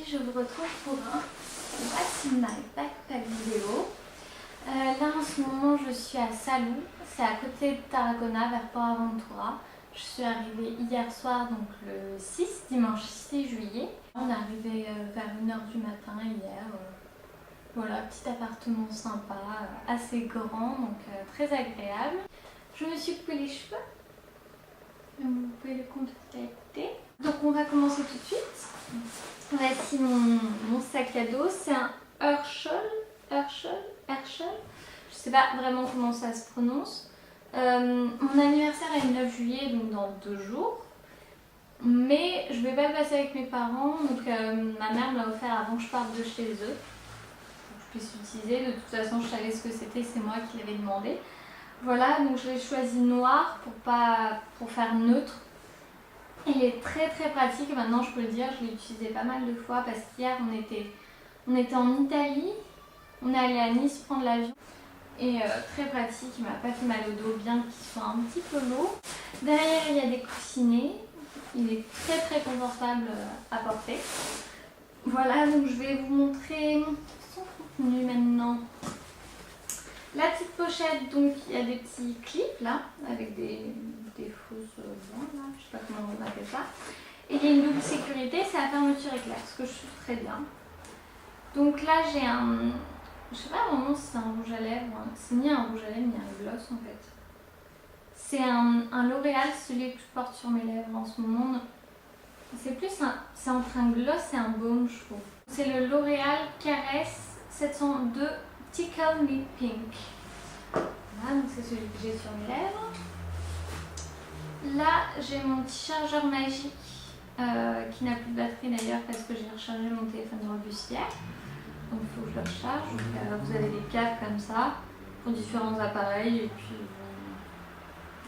je vous retrouve pour un What's in my backpack vidéo. Là en ce moment je suis à Salou, c'est à côté de Tarragona vers Port Aventura. Je suis arrivée hier soir, donc le 6, dimanche 6 juillet. On est arrivé vers 1h du matin hier. Voilà, petit appartement sympa, assez grand, donc très agréable. Je me suis coupé les cheveux, vous pouvez le compléter. Donc on va commencer tout de suite. Voici mon sac à dos, c'est un Herschel, je sais pas vraiment comment ça se prononce. Mon anniversaire est le 9 juillet, donc dans 2 jours. Mais je vais pas le passer avec mes parents, donc ma mère me l'a offert avant que je parte de chez eux. Pour que je puisse l'utiliser, de toute façon je savais ce que c'était, c'est moi qui l'avais demandé. Voilà, donc je l'ai choisi noir pour faire neutre. Il est très très pratique, maintenant je peux le dire, je l'ai utilisé pas mal de fois parce qu'hier on était en Italie, on est allé à Nice prendre l'avion et très pratique, il m'a pas fait mal au dos bien qu'il soit un petit peu lourd. Derrière il y a des coussinets, il est très très confortable à porter. Voilà, donc je vais vous montrer son contenu maintenant. La petite pochette, donc il y a des petits clips là, avec des fausses bandes là, je sais pas comment on appelle ça. Et il y a une double sécurité, c'est la fermeture éclair, ce que je trouve très bien. Donc là j'ai un, je sais pas vraiment si c'est un rouge à lèvres, c'est ni un rouge à lèvres ni un gloss en fait. C'est un L'Oréal, celui que je porte sur mes lèvres en ce moment. C'est entre un gloss et un baume je trouve. C'est le L'Oréal Caresse 702 Tickle Me Pink. Voilà, donc c'est celui que j'ai sur mes lèvres. Là, j'ai mon petit chargeur magique qui n'a plus de batterie d'ailleurs parce que j'ai rechargé mon téléphone dans le bus hier. Donc il faut que je le recharge. Donc, vous avez des câbles comme ça pour différents appareils et puis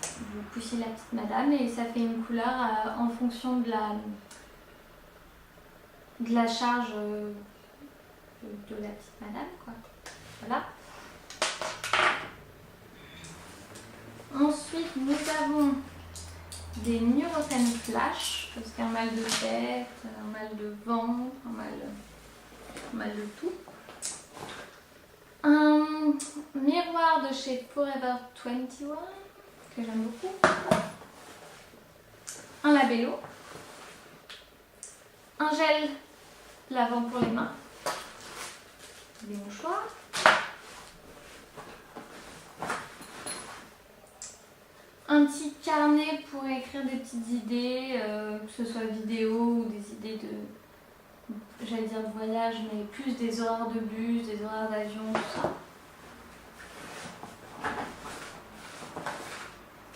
vous poussez la petite madame et ça fait une couleur en fonction de la charge de la petite madame, quoi. Voilà. Ensuite, nous avons des Nurofen Flash, parce qu'un mal de tête, un mal de ventre, un mal de tout. Un miroir de chez Forever 21, que j'aime beaucoup. Un labello. Un gel lavant pour les mains. Des mouchoirs. Un petit carnet pour écrire des petites idées, que ce soit vidéo ou des idées de, j'allais dire de voyage, mais plus des horaires de bus, des horaires d'avion, tout ça.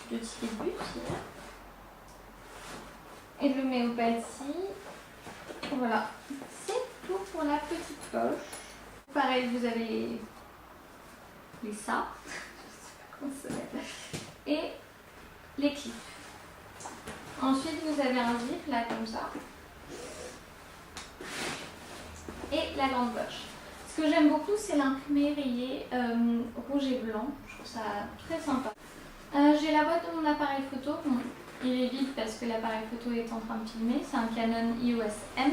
2 tickets de bus, là. Et je le mets au pastis. Voilà, c'est tout pour la petite poche. Pareil, vous avez les ça, je sais pas comment ça s'appelle, et les clips. Ensuite, vous avez un zip là comme ça. Et la grande poche. Ce que j'aime beaucoup, c'est l'imprimé rayé rouge et blanc. Je trouve ça très sympa. J'ai la boîte de mon appareil photo. Bon, il est vide parce que l'appareil photo est en train de filmer. C'est un Canon EOS M.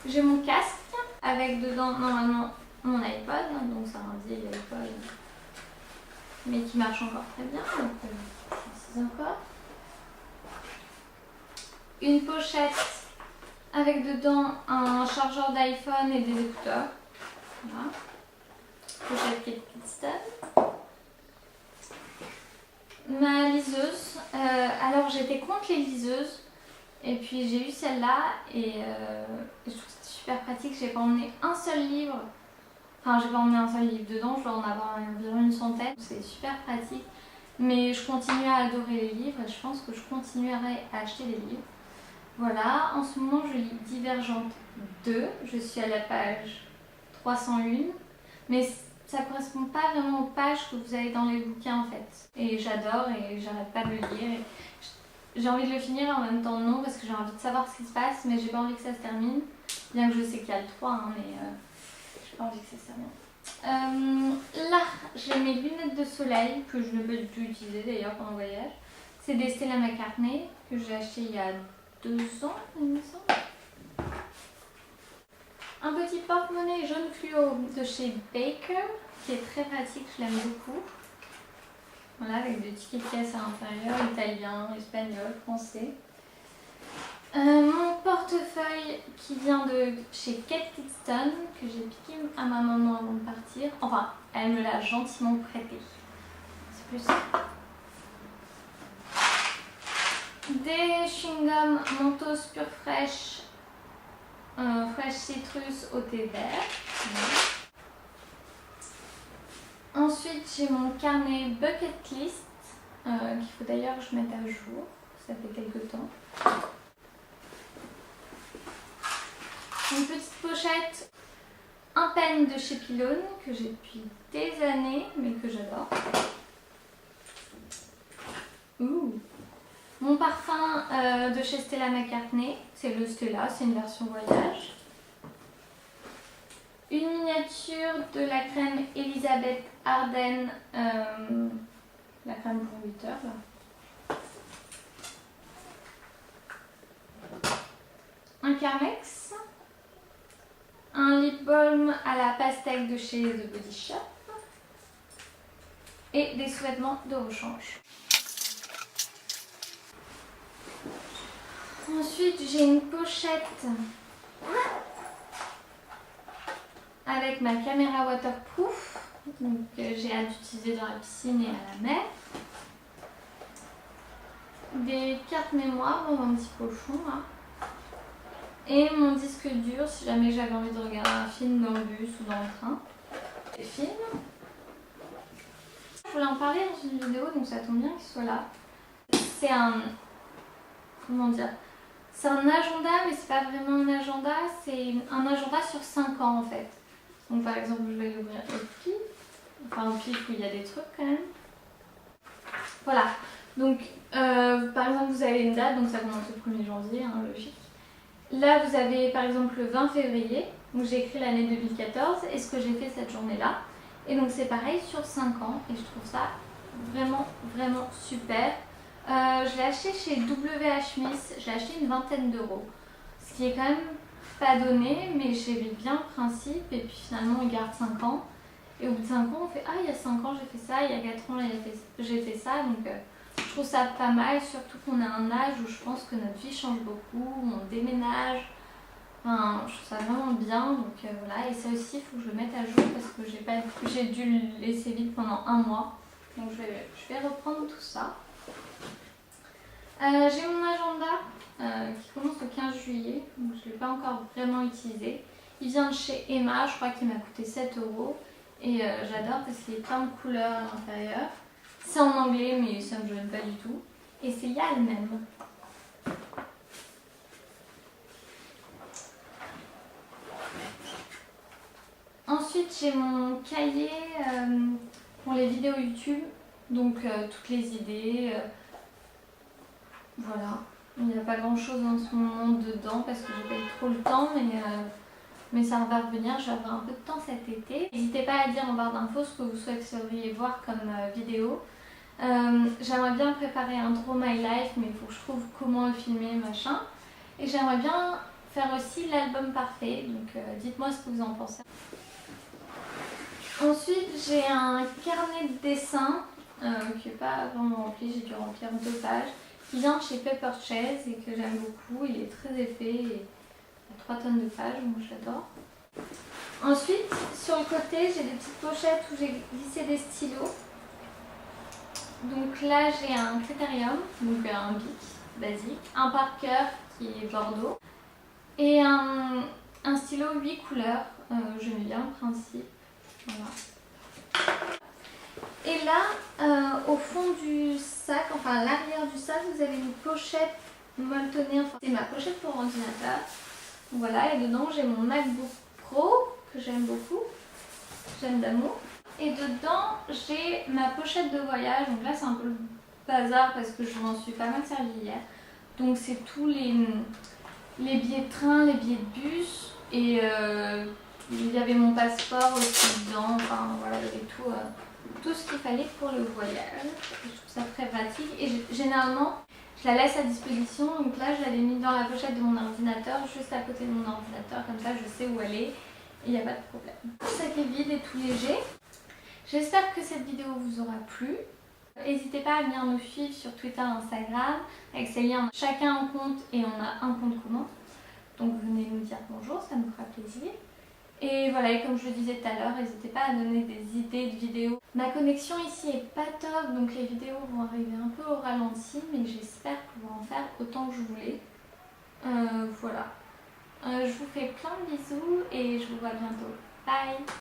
J'ai mon casque avec dedans normalement mon iPod. Donc c'est un vieil iPod, mais qui marche encore très bien. Donc c'est encore. Une pochette avec dedans un chargeur d'iPhone et des écouteurs. Voilà. Pochette Kate Kidston. Ma liseuse. Alors j'étais contre les liseuses. Et puis j'ai eu celle-là et je trouve que c'est super pratique. J'ai pas emmené un seul livre. Enfin, j'ai pas emmené un seul livre dedans. Je dois en avoir environ une centaine. C'est super pratique. Mais je continue à adorer les livres et je pense que je continuerai à acheter des livres. Voilà, en ce moment je lis Divergente 2, je suis à la page 301, mais ça ne correspond pas vraiment aux pages que vous avez dans les bouquins en fait. Et j'adore et j'arrête pas de le lire. J'ai envie de le finir en même temps non parce que j'ai envie de savoir ce qui se passe, mais j'ai pas envie que ça se termine. Bien que je sais qu'il y a le 3, hein, mais j'ai pas envie que ça se termine. Là, j'ai mes lunettes de soleil que je ne peux du tout utiliser d'ailleurs pendant le voyage. C'est des Stella McCartney que j'ai acheté il y a 2 ans, il me semble. Un petit porte-monnaie jaune fluo de chez Baker, qui est très pratique, je l'aime beaucoup. Voilà, avec des tickets de caisse à l'intérieur, italien, espagnol, français. Mon portefeuille qui vient de chez Kate Kidston, que j'ai piqué à ma maman avant de partir. Enfin, elle me l'a gentiment prêté. C'est plus ça. Des chewing-gums Mentos Pure Fresh, Fresh Citrus au thé vert. Ensuite, j'ai mon carnet Bucket List, qu'il faut d'ailleurs que je mette à jour. Ça fait quelques temps. Une petite pochette, un pen de chez Pylone que j'ai depuis des années mais que j'adore. Mon parfum de chez Stella McCartney, c'est le Stella, c'est une version voyage. Une miniature de la crème Elisabeth Arden, la crème pour 8 heures. Là. Un Carmex. Un lip balm à la pastèque de chez The Body Shop. Et des sous-vêtements de rechange. Ensuite, j'ai une pochette avec ma caméra waterproof. Donc, j'ai hâte d'utiliser dans la piscine et à la mer. Des cartes mémoire dans un petit pochon là. Et mon disque dur si jamais j'avais envie de regarder un film dans le bus ou dans le train. Les films. Je voulais en parler dans une vidéo, donc ça tombe bien qu'il soit là. C'est un... Comment dire? C'est un agenda, mais c'est pas vraiment un agenda, c'est un agenda sur 5 ans en fait. Donc par exemple, je vais l'ouvrir au pif. Enfin au pif où il y a des trucs quand même. Voilà. Donc par exemple, vous avez une date, donc ça commence le 1er janvier, hein, logique. Là, vous avez par exemple le 20 février, où j'ai écrit l'année 2014 et ce que j'ai fait cette journée-là. Et donc c'est pareil sur 5 ans et je trouve ça vraiment, vraiment super. Je l'ai acheté chez WH Smith, je l'ai acheté une vingtaine d'euros. Ce qui est quand même pas donné, mais j'aimais bien le principe et puis finalement il garde 5 ans. Et au bout de 5 ans, on fait « Ah, il y a 5 ans j'ai fait ça, il y a 4 ans j'ai fait ça ». Donc je trouve ça pas mal, surtout qu'on a un âge où je pense que notre vie change beaucoup, on déménage. Enfin, je trouve ça vraiment bien, donc voilà. Et ça aussi, il faut que je le mette à jour parce que j'ai dû le laisser vide pendant un mois. Donc je vais reprendre tout ça. J'ai mon agenda qui commence le 15 juillet, donc je ne l'ai pas encore vraiment utilisé. Il vient de chez Emma, je crois qu'il m'a coûté 7 euros. Et j'adore parce qu'il y a plein de couleurs à l'intérieur. C'est en anglais mais ça ne me gêne pas du tout. Et c'est Yal même. Ensuite j'ai mon cahier pour les vidéos YouTube. Donc toutes les idées. Voilà. Il n'y a pas grand chose en ce moment dedans parce que j'ai pas eu trop le temps. Mais ça va revenir, je vais avoir un peu de temps cet été. N'hésitez pas à dire en barre d'infos ce que vous souhaiteriez voir comme vidéo. J'aimerais bien préparer un Draw My Life, mais il faut que je trouve comment le filmer, machin. Et j'aimerais bien faire aussi l'album parfait, donc dites-moi ce que vous en pensez. Ensuite, j'ai un carnet de dessin qui n'est pas vraiment rempli, j'ai dû remplir 2 pages, qui vient de chez Paper Chase et que j'aime beaucoup. Il est très épais et 3 tonnes de pages, moi j'adore. Ensuite, sur le côté, j'ai des petites pochettes où j'ai glissé des stylos. Donc là, j'ai un Critérium, donc un bic basique, un Parker qui est Bordeaux et un stylo 8 couleurs. J'aime bien le principe. Voilà. Et là, au fond du sac, enfin à l'arrière du sac, vous avez une pochette molletonnée. Enfin, c'est ma pochette pour ordinateur. Voilà, et dedans j'ai mon MacBook Pro que j'aime beaucoup, j'aime d'amour. Et dedans j'ai ma pochette de voyage, donc là c'est un peu le bazar parce que je m'en suis pas mal servi hier. Donc c'est tous les billets de train, les billets de bus et il y avait mon passeport aussi dedans, enfin voilà, il y avait tout ce qu'il fallait pour le voyage. Je trouve ça très pratique et généralement je je la laisse à disposition. Donc là, je l'avais mis dans la pochette de mon ordinateur, juste à côté de mon ordinateur, comme ça je sais où elle est et il n'y a pas de problème. Le sac est vide et tout léger. J'espère que cette vidéo vous aura plu. N'hésitez pas à venir nous suivre sur Twitter et Instagram. Avec ces liens, chacun un compte et on a un compte commun. Donc venez nous dire bonjour, ça nous fera plaisir. Et voilà, et comme je le disais tout à l'heure, n'hésitez pas à donner des idées de vidéos. Ma connexion ici est pas top, donc les vidéos vont arriver un peu au ralenti, mais j'espère pouvoir en faire autant que je voulais. Voilà. Je vous fais plein de bisous et je vous vois bientôt. Bye!